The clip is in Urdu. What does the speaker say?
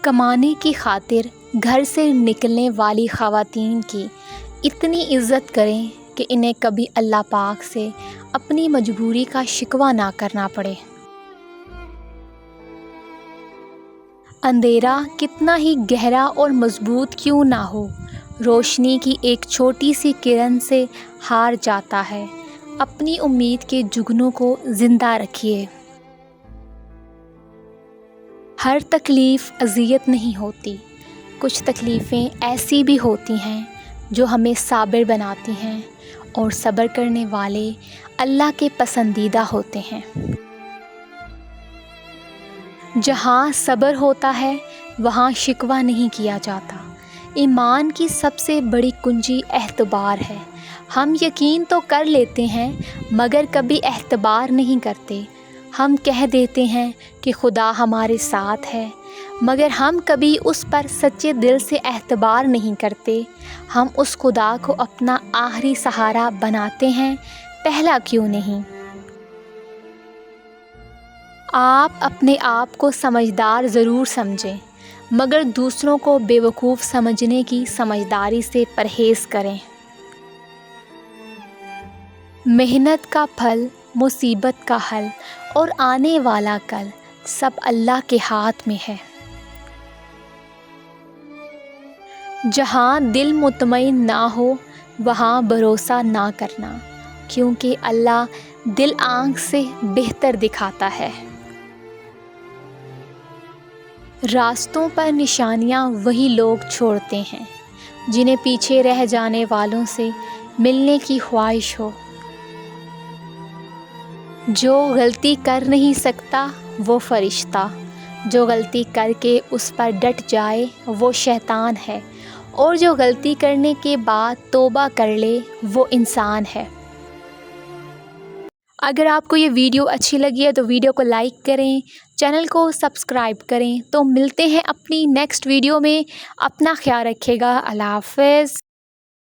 کمانے کی خاطر گھر سے نکلنے والی خواتین کی اتنی عزت کریں کہ انہیں کبھی اللہ پاک سے اپنی مجبوری کا شکوہ نہ کرنا پڑے۔ اندھیرا کتنا ہی گہرا اور مضبوط کیوں نہ ہو، روشنی کی ایک چھوٹی سی کرن سے ہار جاتا ہے۔ اپنی امید کے جگنوں کو زندہ رکھیے۔ ہر تکلیف اذیت نہیں ہوتی، کچھ تکلیفیں ایسی بھی ہوتی ہیں جو ہمیں صابر بناتی ہیں، اور صبر کرنے والے اللہ کے پسندیدہ ہوتے ہیں۔ جہاں صبر ہوتا ہے وہاں شکوہ نہیں کیا جاتا۔ ایمان کی سب سے بڑی کنجی اعتبار ہے۔ ہم یقین تو کر لیتے ہیں مگر کبھی اعتبار نہیں کرتے۔ ہم کہہ دیتے ہیں کہ خدا ہمارے ساتھ ہے، مگر ہم کبھی اس پر سچے دل سے اعتبار نہیں کرتے۔ ہم اس خدا کو اپنا آخری سہارا بناتے ہیں، پہلا کیوں نہیں؟ آپ اپنے آپ کو سمجھدار ضرور سمجھیں، مگر دوسروں کو بے وقوف سمجھنے کی سمجھداری سے پرہیز کریں۔ محنت کا پھل، مصیبت کا حل اور آنے والا کل سب اللہ کے ہاتھ میں ہے۔ جہاں دل مطمئن نہ ہو وہاں بھروسہ نہ کرنا، کیونکہ اللہ دل آنکھ سے بہتر دکھاتا ہے۔ راستوں پر نشانیاں وہی لوگ چھوڑتے ہیں جنہیں پیچھے رہ جانے والوں سے ملنے کی خواہش ہو۔ جو غلطی کر نہیں سکتا وہ فرشتہ، جو غلطی کر کے اس پر ڈٹ جائے وہ شیطان ہے، اور جو غلطی کرنے کے بعد توبہ کر لے وہ انسان ہے۔ اگر آپ کو یہ ویڈیو اچھی لگی ہے تو ویڈیو کو لائک کریں، چینل کو سبسکرائب کریں۔ تو ملتے ہیں اپنی نیکسٹ ویڈیو میں۔ اپنا خیال رکھیے گا۔ اللہ حافظ۔